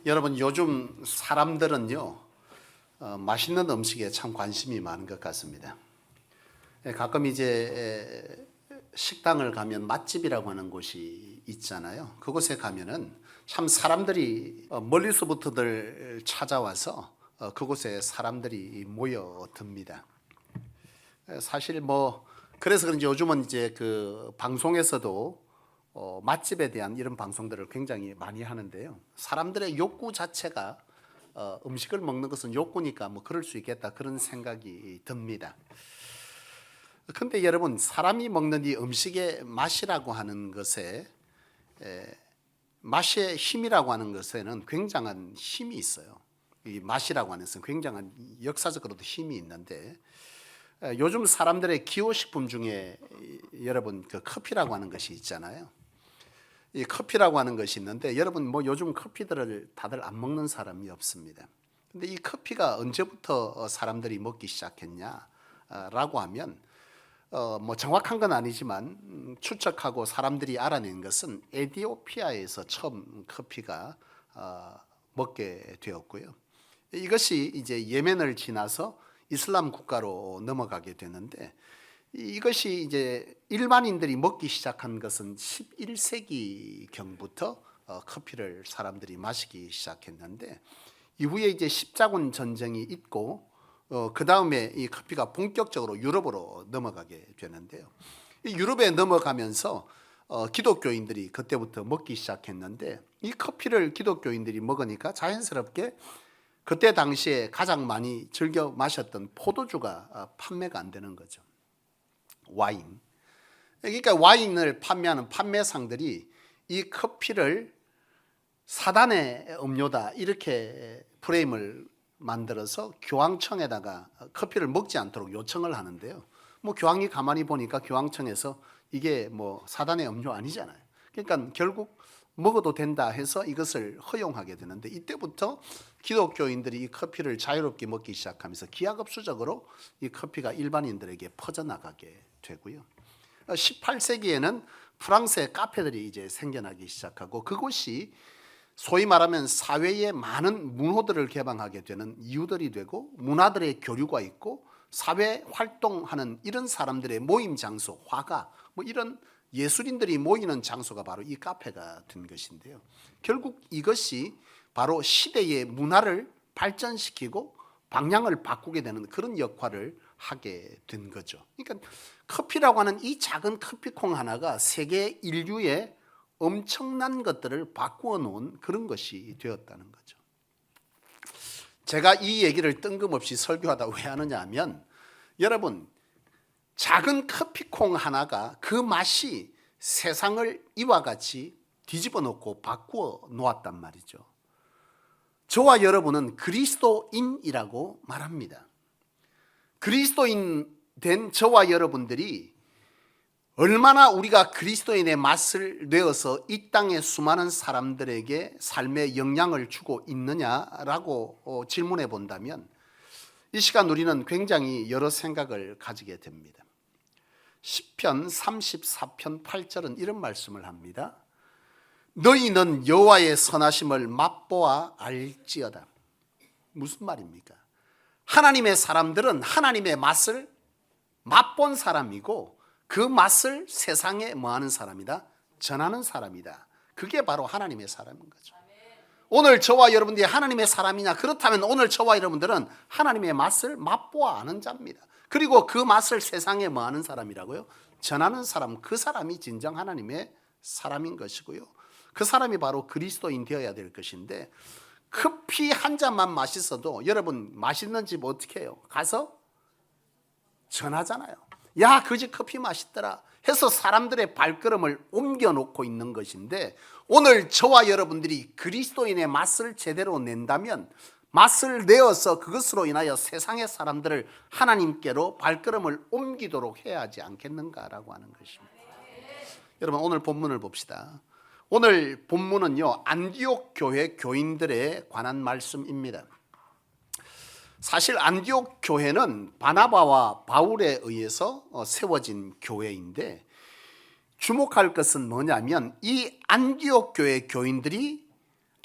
여러분 요즘 사람들은요 맛있는 음식에 참 관심이 많은 것 같습니다. 가끔 이제 식당을 가면 맛집이라고 하는 곳이 있잖아요. 그곳에 가면은 참 사람들이 멀리서부터들 찾아와서 그곳에 사람들이 모여듭니다. 사실 뭐 그래서 그런지 요즘은 이제 그 방송에서도 맛집에 대한 이런 방송들을 굉장히 많이 하는데요. 사람들의 욕구 자체가 음식을 먹는 것은 욕구니까 뭐 그럴 수 있겠다 그런 생각이 듭니다. 근데 여러분 사람이 먹는 이 음식의 맛이라고 하는 것에 맛의 힘이라고 하는 것에는 굉장한 힘이 있어요. 이 맛이라고 하는 것은 굉장한 역사적으로도 힘이 있는데 요즘 사람들의 기호식품 중에 여러분 그 커피라고 하는 것이 있잖아요. 이 커피라고 하는 것이 있는데 여러분 뭐 요즘 커피들을 다들 안 먹는 사람이 없습니다. 근데 이 커피가 언제부터 사람들이 먹기 시작했냐라고 하면 뭐 정확한 건 아니지만 추측하고 사람들이 알아낸 것은 에티오피아에서 처음 커피가 먹게 되었고요. 이것이 이제 예멘을 지나서 이슬람 국가로 넘어가게 되는데 이것이 이제 일반인들이 먹기 시작한 것은 11세기 경부터 커피를 사람들이 마시기 시작했는데 이후에 이제 십자군 전쟁이 있고 그 다음에 이 커피가 본격적으로 유럽으로 넘어가게 되는데요. 이 유럽에 넘어가면서 기독교인들이 그때부터 먹기 시작했는데 이 커피를 기독교인들이 먹으니까 자연스럽게 그때 당시에 가장 많이 즐겨 마셨던 포도주가 판매가 안 되는 거죠. 와인. 그러니까 와인을 판매하는 판매상들이 이 커피를 사단의 음료다 이렇게 프레임을 만들어서 교황청에다가 커피를 먹지 않도록 요청을 하는데요. 뭐 교황이 가만히 보니까 교황청에서 이게 뭐 사단의 음료 아니잖아요. 그러니까 결국 먹어도 된다 해서 이것을 허용하게 되는데 이때부터 기독교인들이 이 커피를 자유롭게 먹기 시작하면서 기하급수적으로 이 커피가 일반인들에게 퍼져나가게 되고요. 18세기에는 프랑스의 카페들이 이제 생겨나기 시작하고 그곳이 소위 말하면 사회에 많은 문호들을 개방하게 되는 이유들이 되고 문화들의 교류가 있고 사회 활동하는 이런 사람들의 모임 장소, 화가 뭐 이런 예술인들이 모이는 장소가 바로 이 카페가 된 것인데요. 결국 이것이 바로 시대의 문화를 발전시키고 방향을 바꾸게 되는 그런 역할을 하게 된 거죠. 그러니까 커피라고 하는 이 작은 커피콩 하나가 세계 인류의 엄청난 것들을 바꾸어 놓은 그런 것이 되었다는 거죠. 제가 이 얘기를 뜬금없이 설교하다 왜 하느냐 하면 여러분 작은 커피콩 하나가 그 맛이 세상을 이와 같이 뒤집어 놓고 바꾸어 놓았단 말이죠. 저와 여러분은 그리스도인이라고 말합니다. 그리스도인 된 저와 여러분들이 얼마나 우리가 그리스도인의 맛을 내어서 이 땅의 수많은 사람들에게 삶에 영향을 주고 있느냐라고 질문해 본다면 이 시간 우리는 굉장히 여러 생각을 가지게 됩니다. 시편 34편 8절은 이런 말씀을 합니다. 너희는 여호와의 선하심을 맛보아 알지어다. 무슨 말입니까? 하나님의 사람들은 하나님의 맛을 맛본 사람이고 그 맛을 세상에 뭐하는 사람이다? 전하는 사람이다. 그게 바로 하나님의 사람인 거죠. 오늘 저와 여러분들이 하나님의 사람이냐? 그렇다면 오늘 저와 여러분들은 하나님의 맛을 맛보아 아는 자입니다. 그리고 그 맛을 세상에 뭐하는 사람이라고요? 전하는 사람, 그 사람이 진정 하나님의 사람인 것이고요. 그 사람이 바로 그리스도인 되어야 될 것인데 커피 한 잔만 맛있어도 여러분 맛있는 집 어떻게 해요? 가서 전하잖아요. 야, 그 집 커피 맛있더라 해서 사람들의 발걸음을 옮겨놓고 있는 것인데 오늘 저와 여러분들이 그리스도인의 맛을 제대로 낸다면 맛을 내어서 그것으로 인하여 세상의 사람들을 하나님께로 발걸음을 옮기도록 해야 하지 않겠는가라고 하는 것입니다. 여러분 오늘 본문을 봅시다. 오늘 본문은요 안디옥 교회 교인들에 관한 말씀입니다. 사실 안디옥 교회는 바나바와 바울에 의해서 세워진 교회인데 주목할 것은 뭐냐면 이 안디옥 교회 교인들이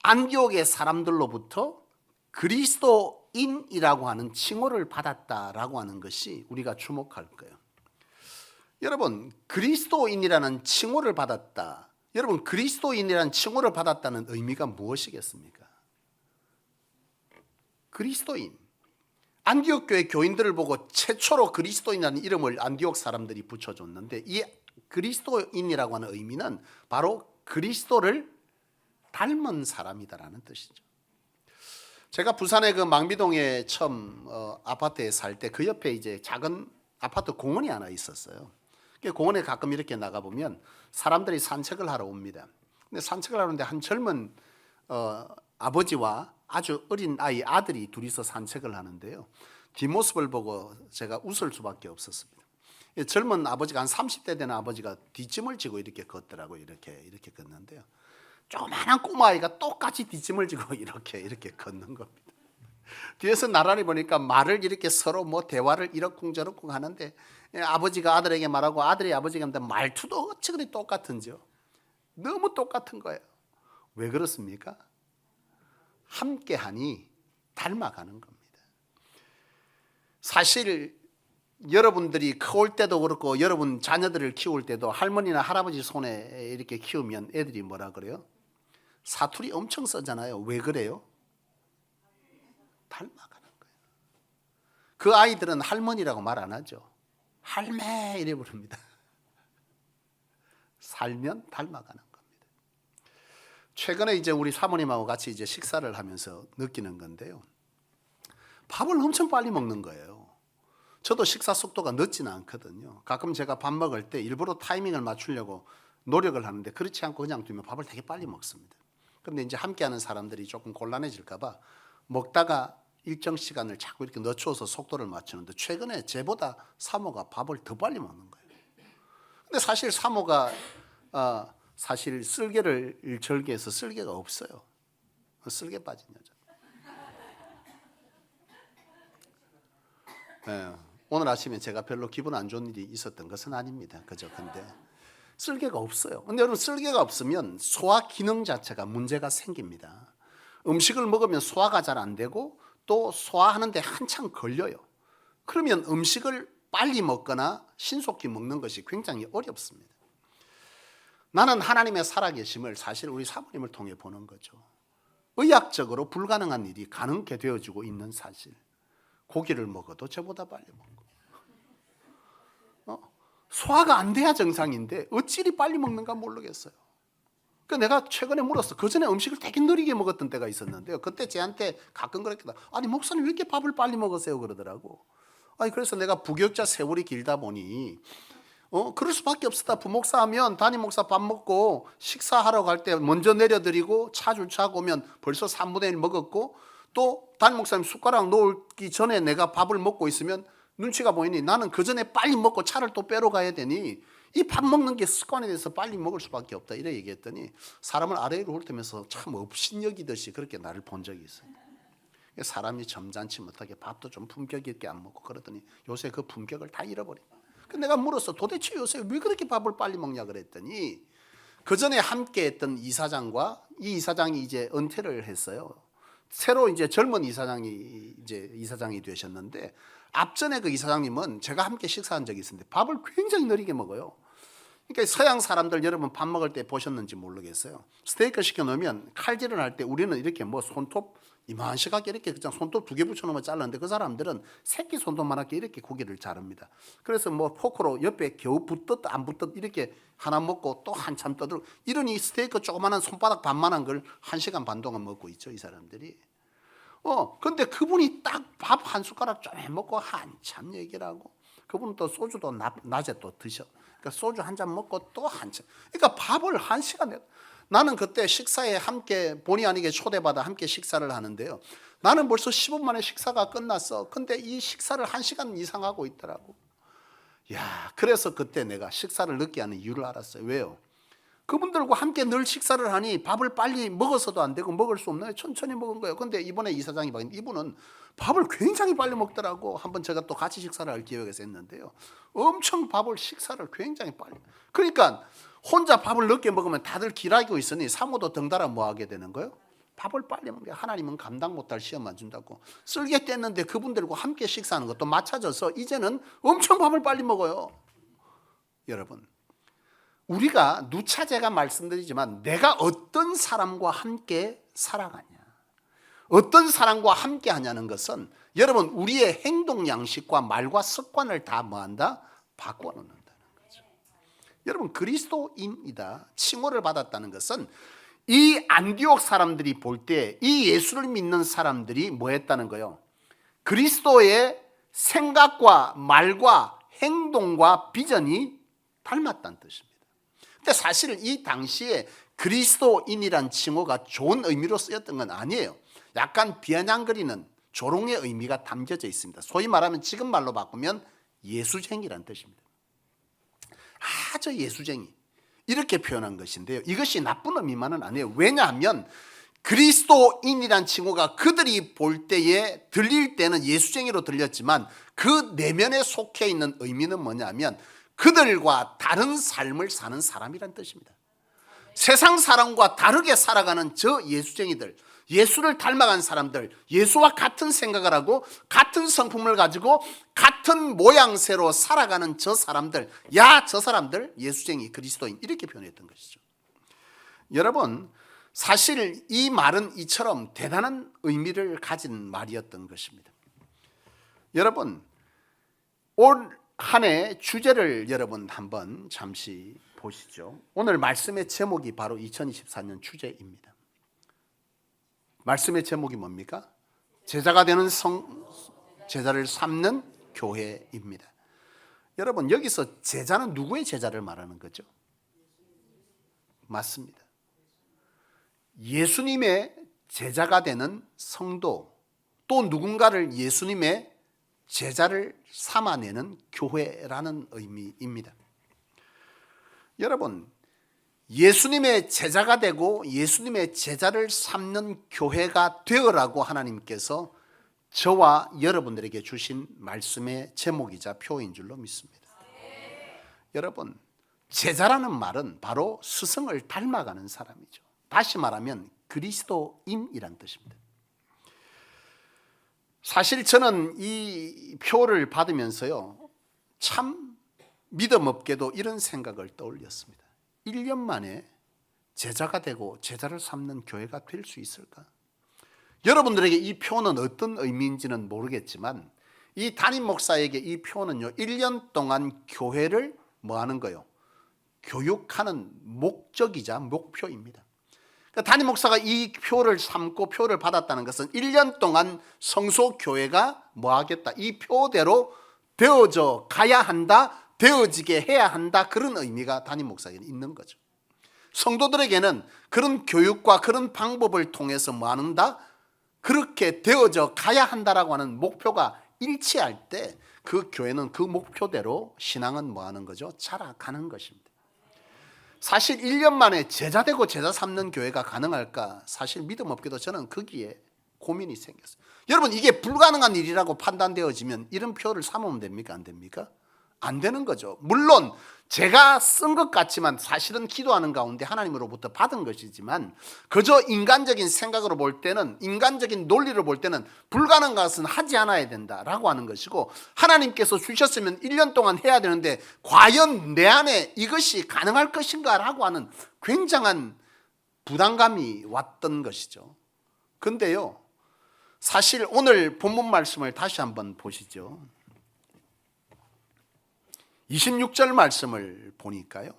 안디옥의 사람들로부터 그리스도인이라고 하는 칭호를 받았다라고 하는 것이 우리가 주목할 거예요. 여러분, 그리스도인이라는 칭호를 받았다. 여러분, 그리스도인이라는 칭호를 받았다는 의미가 무엇이겠습니까? 그리스도인. 안디옥 교회 교인들을 보고 최초로 그리스도인이라는 이름을 안디옥 사람들이 붙여줬는데, 이 그리스도인이라고 하는 의미는 바로 그리스도를 닮은 사람이다라는 뜻이죠. 제가 부산의 그 망비동에 처음 아파트에 살 때 그 옆에 이제 작은 아파트 공원이 하나 있었어요. 그 공원에 가끔 이렇게 나가 보면 사람들이 산책을 하러 옵니다. 근데 산책을 하는데 한 젊은 아버지와 아주 어린 아들이 둘이서 산책을 하는데요. 뒷모습을 보고 제가 웃을 수밖에 없었습니다. 젊은 아버지가 한 30대 되는 아버지가 뒷짐을 지고 이렇게 걷더라고요. 이렇게 걷는데요. 조그마한 꼬마아이가 똑같이 뒷짐을 지고 이렇게 걷는 겁니다. 뒤에서 나란히 보니까 말을 이렇게 서로 뭐 대화를 이러쿵저러쿵 하는데, 아버지가 아들에게 말하고 아들이 아버지가 하는데 말투도 어찌 그리 똑같은지요. 너무 똑같은 거예요. 왜 그렇습니까? 함께하니 닮아가는 겁니다. 사실 여러분들이 커올 때도 그렇고 여러분 자녀들을 키울 때도 할머니나 할아버지 손에 이렇게 키우면 애들이 뭐라 그래요? 사투리 엄청 쓰잖아요. 왜 그래요? 닮아가는 거예요. 그 아이들은 할머니라고 말 안 하죠. 할매 이래 부릅니다. 살면 닮아가는 겁니다. 최근에 이제 우리 사모님하고 같이 이제 식사를 하면서 느끼는 건데요. 밥을 엄청 빨리 먹는 거예요. 저도 식사 속도가 늦지는 않거든요. 가끔 제가 밥 먹을 때 일부러 타이밍을 맞추려고 노력을 하는데 그렇지 않고 그냥 두면 밥을 되게 빨리 먹습니다. 그런데 이제 함께하는 사람들이 조금 곤란해질까 봐 먹다가 일정 시간을 자꾸 이렇게 늦춰서 속도를 맞추는데, 최근에 저보다 사모가 밥을 더 빨리 먹는 거예요. 근데 사실 사모가 사실 쓸개를 절개해서 쓸개가 없어요. 쓸개 빠진 여자. 네, 오늘 아침에 제가 별로 기분 안 좋은 일이 있었던 것은 아닙니다. 그죠? 근데 쓸개가 없어요. 근데 여러분, 쓸개가 없으면 소화 기능 자체가 문제가 생깁니다. 음식을 먹으면 소화가 잘 안 되고 또 소화하는데 한참 걸려요. 그러면 음식을 빨리 먹거나 신속히 먹는 것이 굉장히 어렵습니다. 나는 하나님의 살아계심을 사실 우리 사모님을 통해 보는 거죠. 의학적으로 불가능한 일이 가능하게 되어지고 있는 사실. 고기를 먹어도 저보다 빨리 먹고, 소화가 안 돼야 정상인데 어찌 이리 빨리 먹는가 모르겠어요. 그러니까 내가 최근에 물었어. 그 전에 음식을 되게 느리게 먹었던 때가 있었는데요. 그때 쟤한테 가끔 그랬거든. 아니 목사님 왜 이렇게 밥을 빨리 먹으세요? 그러더라고. 아니 그래서 내가 부교육자 세월이 길다 보니 그럴 수밖에 없었다. 부목사 하면 담임 목사 밥 먹고 식사하러 갈 때 먼저 내려드리고 차 주차하고 오면 벌써 3분의 1 먹었고, 또 담임 목사님 숟가락 놓기 전에 내가 밥을 먹고 있으면 눈치가 보이니 나는 그 전에 빨리 먹고 차를 또 빼러 가야 되니 이 밥 먹는 게 습관이 돼서 빨리 먹을 수밖에 없다. 이래 얘기했더니 사람을 아래로 훑으면서 참 업신여기듯이 그렇게 나를 본 적이 있어요. 사람이 점잖지 못하게 밥도 좀 품격 있게 안 먹고 그러더니 요새 그 품격을 다 잃어버린 거예요. 내가 물었어. 도대체 요새 왜 그렇게 밥을 빨리 먹냐 그랬더니 그 전에 함께했던 이사장과 이 이사장이 이제 은퇴를 했어요. 새로 이제 젊은 이사장이 이제 이사장이 되셨는데, 앞전에 그 이사장님은 제가 함께 식사한 적이 있었는데 밥을 굉장히 느리게 먹어요. 그러니까 서양 사람들 여러분 밥 먹을 때 보셨는지 모르겠어요. 스테이크 시켜 놓으면 칼질을 할 때 우리는 이렇게 뭐 손톱 이만시하게 이렇게 그냥 손톱 2개 붙여놓으면 자르는데 그 사람들은 새끼 손톱만하게 이렇게 고기를 자릅니다. 그래서 뭐 포크로 옆에 겨우 붙듯 안 붙듯 이렇게 하나 먹고 또 한참 떠들고, 이러니 스테이크 조그마한 손바닥 반만한 걸 1시간 반 동안 먹고 있죠, 이 사람들이. 근데 그분이 딱 밥 한 숟가락 좀 해먹고 한참 얘기를 하고, 그분은 또 소주도 낮에 또 드셔. 그러니까 소주 한 잔 먹고 또 한참. 그러니까 밥을 1시간. 나는 그때 식사에 함께 본의 아니게 초대받아 함께 식사를 하는데요. 나는 벌써 10분 만에 식사가 끝났어. 근데 이 식사를 1시간 이상 하고 있더라고. 야, 그래서 그때 내가 식사를 늦게 하는 이유를 알았어요. 왜요? 그분들과 함께 늘 식사를 하니 밥을 빨리 먹어서도 안 되고 먹을 수 없나요? 천천히 먹은 거예요. 근데 이번에 이사장이 바뀐 이분은 밥을 굉장히 빨리 먹더라고. 한번 제가 또 같이 식사를 할 기회가 있었는데요. 엄청 식사를 굉장히 빨리. 그러니까 혼자 밥을 늦게 먹으면 다들 기라기고 있으니 사모도 덩달아 뭐 하게 되는 거예요? 밥을 빨리 먹는 게 하나님은 감당 못할 시험만 준다고. 쓸개 뗐는데 그분들과 함께 식사하는 것도 맞춰져서 이제는 엄청 밥을 빨리 먹어요. 여러분, 우리가 누차 제가 말씀드리지만 내가 어떤 사람과 함께 살아가냐, 어떤 사람과 함께 하냐는 것은 여러분 우리의 행동 양식과 말과 습관을 다 뭐한다? 바꿔놓는다는 거죠. 여러분 그리스도인이다 칭호를 받았다는 것은 이 안디옥 사람들이 볼 때 이 예수를 믿는 사람들이 뭐 했다는 거예요? 그리스도의 생각과 말과 행동과 비전이 닮았다는 뜻입니다. 근데 사실 이 당시에 그리스도인이란 칭호가 좋은 의미로 쓰였던 건 아니에요. 약간 비아냥거리는 조롱의 의미가 담겨져 있습니다. 소위 말하면 지금 말로 바꾸면 예수쟁이란 뜻입니다. 저 예수쟁이 이렇게 표현한 것인데요, 이것이 나쁜 의미만은 아니에요. 왜냐하면 그리스도인이란 칭호가 그들이 볼 때에 들릴 때는 예수쟁이로 들렸지만 그 내면에 속해 있는 의미는 뭐냐면 그들과 다른 삶을 사는 사람이란 뜻입니다. 세상 사람과 다르게 살아가는 저 예수쟁이들, 예수를 닮아간 사람들, 예수와 같은 생각을 하고 같은 성품을 가지고 같은 모양새로 살아가는 저 사람들, 저 사람들 예수쟁이 그리스도인 이렇게 표현했던 것이죠. 여러분 사실 이 말은 이처럼 대단한 의미를 가진 말이었던 것입니다. 여러분 올 한 해 주제를 여러분 한번 잠시 보시죠. 오늘 말씀의 제목이 바로 2024년 주제입니다. 말씀의 제목이 뭡니까? 제자가 되는 제자를 삼는 교회입니다. 여러분 여기서 제자는 누구의 제자를 말하는 거죠? 맞습니다. 예수님의 제자가 되는 성도, 또 누군가를 예수님의 제자를 삼아내는 교회라는 의미입니다. 여러분 예수님의 제자가 되고 예수님의 제자를 삼는 교회가 되어라고 하나님께서 저와 여러분들에게 주신 말씀의 제목이자 표인 줄로 믿습니다. 여러분 제자라는 말은 바로 스승을 닮아가는 사람이죠. 다시 말하면 그리스도인이란 뜻입니다. 사실 저는 이 표를 받으면서요 참 믿음 없게도 이런 생각을 떠올렸습니다. 1년 만에 제자가 되고 제자를 삼는 교회가 될 수 있을까? 여러분들에게 이 표는 어떤 의미인지는 모르겠지만 이 담임 목사에게 이 표는요 1년 동안 교회를 뭐 하는 거예요? 교육하는 목적이자 목표입니다. 그러니까 담임 목사가 이 표를 삼고 표를 받았다는 것은 1년 동안 성소교회가 뭐 하겠다, 이 표대로 되어져 가야 한다, 되어지게 해야 한다, 그런 의미가 담임 목사에게는 있는 거죠. 성도들에게는 그런 교육과 그런 방법을 통해서 뭐 하는다? 그렇게 되어져 가야 한다라고 하는 목표가 일치할 때 그 교회는 그 목표대로 신앙은 뭐 하는 거죠? 자라가는 것입니다. 사실 1년 만에 제자 되고 제자 삼는 교회가 가능할까? 사실 믿음 없게도 저는 거기에 고민이 생겼어요. 여러분 이게 불가능한 일이라고 판단되어지면 이런 표를 삼으면 됩니까? 안 됩니까? 안 되는 거죠. 물론 제가 쓴 것 같지만 사실은 기도하는 가운데 하나님으로부터 받은 것이지만 그저 인간적인 생각으로 볼 때는, 인간적인 논리로 볼 때는 불가능한 것은 하지 않아야 된다라고 하는 것이고, 하나님께서 주셨으면 1년 동안 해야 되는데 과연 내 안에 이것이 가능할 것인가 라고 하는 굉장한 부담감이 왔던 것이죠. 근데요 사실 오늘 본문 말씀을 다시 한번 보시죠. 26절 말씀을 보니까요,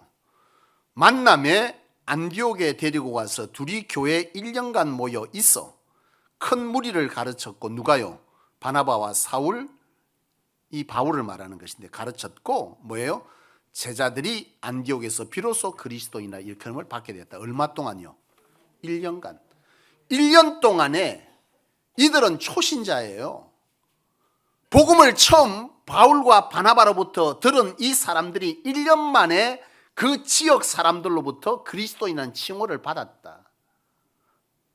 만남에 안디옥에 데리고 가서 둘이 교회에 1년간 모여 있어 큰 무리를 가르쳤고, 누가요? 바나바와 사울, 이 바울을 말하는 것인데 가르쳤고, 뭐예요? 제자들이 안디옥에서 비로소 그리스도인이라 일컬음을 받게 되었다. 얼마 동안요? 1년간. 1년 동안에 이들은 초신자예요. 복음을 처음 바울과 바나바로부터 들은 이 사람들이 1년 만에 그 지역 사람들로부터 그리스도인이라는 칭호를 받았다.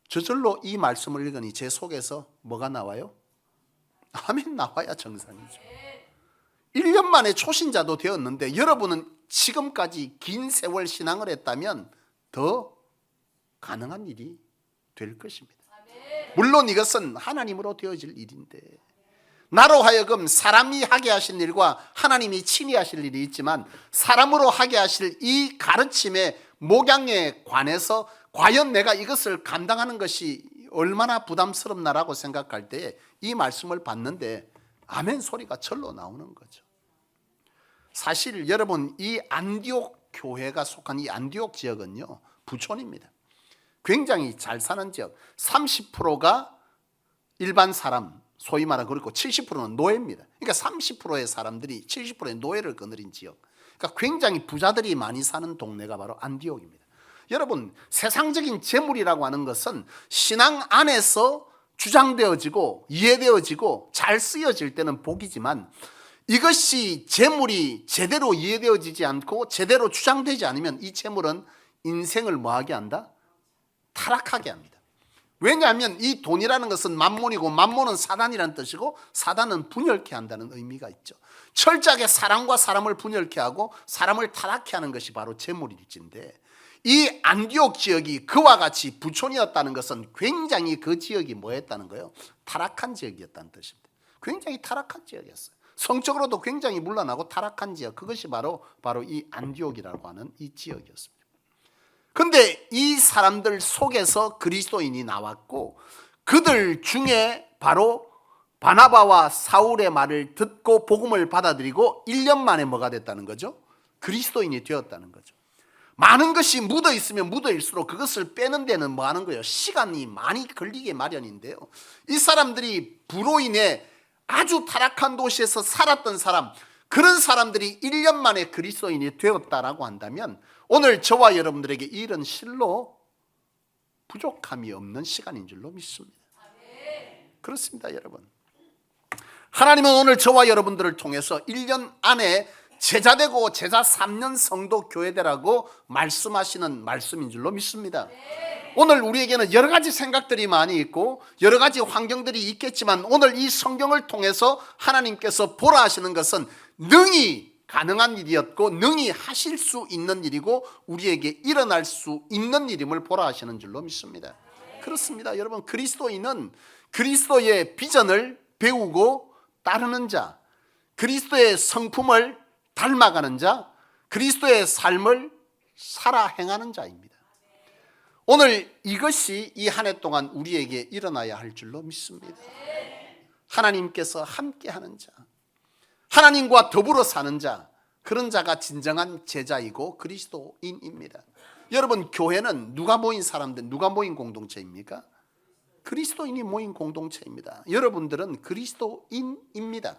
저절로 이 말씀을 읽으니 제 속에서 뭐가 나와요? 아멘 나와야 정상이죠. 1년 만에 초신자도 되었는데 여러분은 지금까지 긴 세월 신앙을 했다면 더 가능한 일이 될 것입니다. 물론 이것은 하나님으로 되어질 일인데, 나로 하여금 사람이 하게 하실 일과 하나님이 친히 하실 일이 있지만, 사람으로 하게 하실 이 가르침의 목양에 관해서 과연 내가 이것을 감당하는 것이 얼마나 부담스럽나라고 생각할 때 이 말씀을 받는데 아멘 소리가 절로 나오는 거죠. 사실 여러분, 이 안디옥 교회가 속한 이 안디옥 지역은요, 부촌입니다. 굉장히 잘 사는 지역. 30%가 일반 사람, 소위 말하는, 그리고 70%는 노예입니다. 그러니까 30%의 사람들이 70%의 노예를 거느린 지역. 그러니까 굉장히 부자들이 많이 사는 동네가 바로 안디옥입니다. 여러분, 세상적인 재물이라고 하는 것은 신앙 안에서 주장되어지고 이해되어지고 잘 쓰여질 때는 복이지만, 이것이 재물이 제대로 이해되어지지 않고 제대로 주장되지 않으면 이 재물은 인생을 뭐하게 한다? 타락하게 합니다. 왜냐하면 이 돈이라는 것은 만몬이고, 만몬은 사단이라는 뜻이고, 사단은 분열케 한다는 의미가 있죠. 철저하게 사람과 사람을 분열케 하고 사람을 타락케 하는 것이 바로 재물일진데, 이 안디옥 지역이 그와 같이 부촌이었다는 것은 굉장히 그 지역이 뭐였다는 거예요? 타락한 지역이었다는 뜻입니다. 굉장히 타락한 지역이었어요. 성적으로도 굉장히 물러나고 타락한 지역, 그것이 바로 이 안디옥이라고 하는 이 지역이었습니다. 그런데 이 사람들 속에서 그리스도인이 나왔고, 그들 중에 바로 바나바와 사울의 말을 듣고 복음을 받아들이고 1년 만에 뭐가 됐다는 거죠? 그리스도인이 되었다는 거죠. 많은 것이 묻어 있으면 묻어일수록 그것을 빼는 데는 뭐 하는 거예요? 시간이 많이 걸리게 마련인데요, 이 사람들이 부로 인해 아주 타락한 도시에서 살았던 사람, 그런 사람들이 1년 만에 그리스도인이 되었다라고 한다면, 오늘 저와 여러분들에게 이런 실로 부족함이 없는 시간인 줄로 믿습니다. 그렇습니다, 여러분. 하나님은 오늘 저와 여러분들을 통해서 1년 안에 제자되고 제자 3년 성도 교회되라고 말씀하시는 말씀인 줄로 믿습니다. 오늘 우리에게는 여러 가지 생각들이 많이 있고 여러 가지 환경들이 있겠지만, 오늘 이 성경을 통해서 하나님께서 보라 하시는 것은 능히 가능한 일이었고 능히 하실 수 있는 일이고 우리에게 일어날 수 있는 일임을 보라 하시는 줄로 믿습니다. 그렇습니다, 여러분. 그리스도인은 그리스도의 비전을 배우고 따르는 자, 그리스도의 성품을 닮아가는 자, 그리스도의 삶을 살아 행하는 자입니다. 오늘 이것이 이 한 해 동안 우리에게 일어나야 할 줄로 믿습니다. 하나님께서 함께하는 자, 하나님과 더불어 사는 자, 그런 자가 진정한 제자이고 그리스도인입니다. 여러분, 교회는 누가 모인 사람들, 누가 모인 공동체입니까? 그리스도인이 모인 공동체입니다. 여러분들은 그리스도인입니다.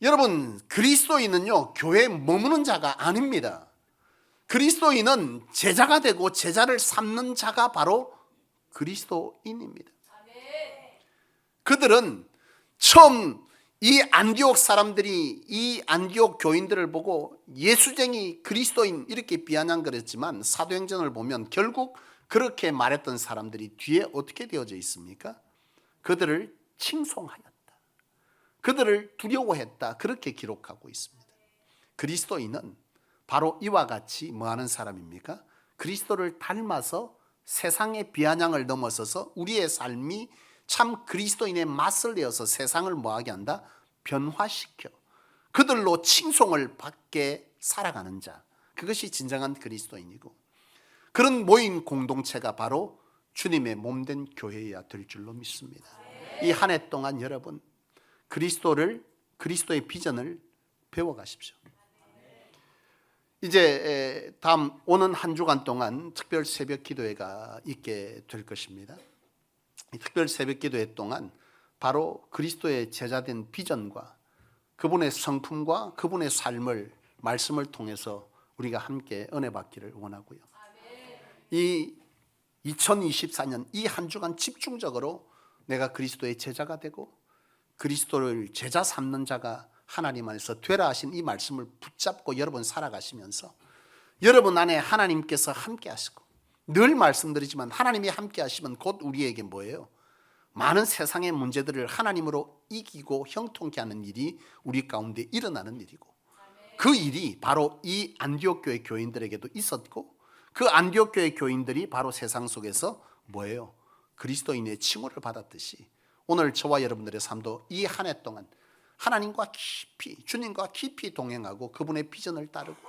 여러분, 그리스도인은요, 교회에 머무는 자가 아닙니다. 그리스도인은 제자가 되고 제자를 삼는 자가 바로 그리스도인입니다. 그들은 처음 이 안디옥 사람들이 이 안디옥 교인들을 보고 예수쟁이 그리스도인 이렇게 비아냥거렸지만, 사도행전을 보면 결국 그렇게 말했던 사람들이 뒤에 어떻게 되어져 있습니까? 그들을 칭송하였다, 그들을 두려워했다, 그렇게 기록하고 있습니다. 그리스도인은 바로 이와 같이 뭐하는 사람입니까? 그리스도를 닮아서 세상의 비아냥을 넘어서서 우리의 삶이 참 그리스도인의 맛을 내어서 세상을 뭐하게 한다? 변화시켜 그들로 칭송을 받게 살아가는 자, 그것이 진정한 그리스도인이고, 그런 모인 공동체가 바로 주님의 몸된 교회여야 될 줄로 믿습니다. 이 한 해 동안 여러분, 그리스도의 비전을 배워가십시오. 이제 다음 오는 한 주간 동안 특별 새벽 기도회가 있게 될 것입니다. 이 특별 새벽 기도회 동안 바로 그리스도의 제자된 비전과 그분의 성품과 그분의 삶을 말씀을 통해서 우리가 함께 은혜 받기를 원하고요. 이 2024년 이 한 주간 집중적으로 내가 그리스도의 제자가 되고 그리스도를 제자 삼는 자가 하나님 안에서 되라 하신 이 말씀을 붙잡고 여러분 살아가시면서, 여러분 안에 하나님께서 함께 하시고, 늘 말씀드리지만 하나님이 함께 하시면 곧 우리에게 뭐예요? 많은 세상의 문제들을 하나님으로 이기고 형통케 하는 일이 우리 가운데 일어나는 일이고, 그 일이 바로 이 안디옥 교회 교인들에게도 있었고, 그 안디옥 교회 교인들이 바로 세상 속에서 뭐예요? 그리스도인의 칭호를 받았듯이 오늘 저와 여러분들의 삶도 이 한 해 동안 하나님과 깊이, 주님과 깊이 동행하고 그분의 비전을 따르고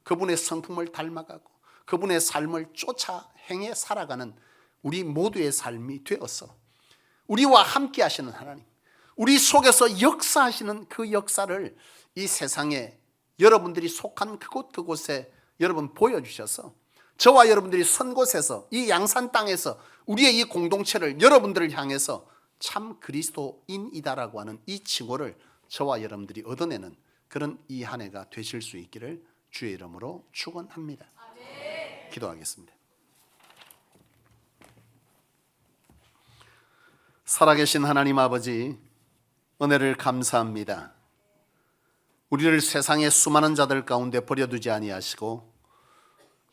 그분의 성품을 닮아가고 그분의 삶을 쫓아 행해 살아가는 우리 모두의 삶이 되어서 우리와 함께 하시는 하나님, 우리 속에서 역사하시는 그 역사를 이 세상에 여러분들이 속한 그곳에 여러분 보여주셔서 저와 여러분들이 선 곳에서 이 양산 땅에서 우리의 이 공동체를 여러분들을 향해서 참 그리스도인이다라고 하는 이 칭호를 저와 여러분들이 얻어내는 그런 이 한 해가 되실 수 있기를 주의 이름으로 축원합니다. 아멘. 기도하겠습니다. 살아계신 하나님 아버지, 은혜를 감사합니다. 우리를 세상의 수많은 자들 가운데 버려두지 아니하시고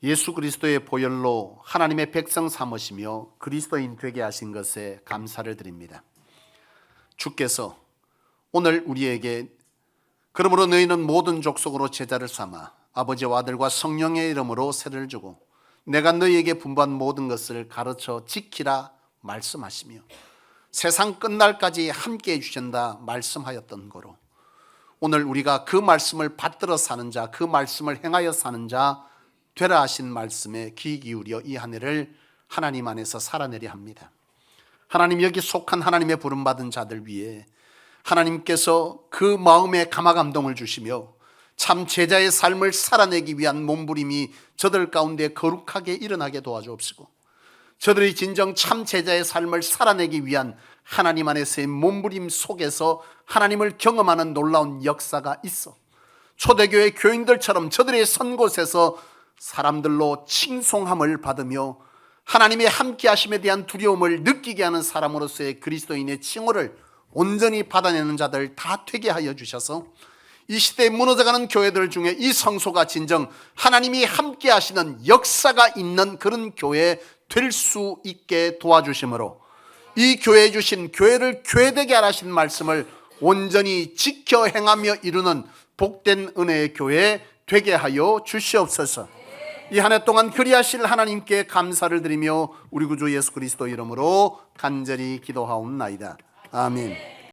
예수 그리스도의 보혈로 하나님의 백성 삼으시며 그리스도인 되게 하신 것에 감사를 드립니다. 주께서 오늘 우리에게 그러므로 너희는 모든 족속으로 제자를 삼아 아버지와 아들과 성령의 이름으로 세를 주고 내가 너희에게 분부한 모든 것을 가르쳐 지키라 말씀하시며 세상 끝날까지 함께해 주신다 말씀하였던 거로 오늘 우리가 그 말씀을 받들어 사는 자, 그 말씀을 행하여 사는 자 되라 하신 말씀에 귀 기울여 이 한 해를 하나님 안에서 살아내려 합니다. 하나님, 여기 속한 하나님의 부름받은 자들 위해 하나님께서 그 마음에 감화감동을 주시며 참 제자의 삶을 살아내기 위한 몸부림이 저들 가운데 거룩하게 일어나게 도와주옵시고 저들이 진정 참 제자의 삶을 살아내기 위한 하나님 안에서의 몸부림 속에서 하나님을 경험하는 놀라운 역사가 있어 초대교회 교인들처럼 저들의 선 곳에서 사람들로 칭송함을 받으며 하나님의 함께하심에 대한 두려움을 느끼게 하는 사람으로서의 그리스도인의 칭호를 온전히 받아내는 자들 다 되게 하여 주셔서 이 시대에 무너져가는 교회들 중에 이 성소가 진정 하나님이 함께하시는 역사가 있는 그런 교회 될 수 있게 도와주심으로 이 교회에 주신 교회를 교회되게 하라신 말씀을 온전히 지켜 행하며 이루는 복된 은혜의 교회 되게 하여 주시옵소서. 이 한 해 동안 그리하실 하나님께 감사를 드리며 우리 구주 예수 그리스도 이름으로 간절히 기도하옵나이다. 아멘.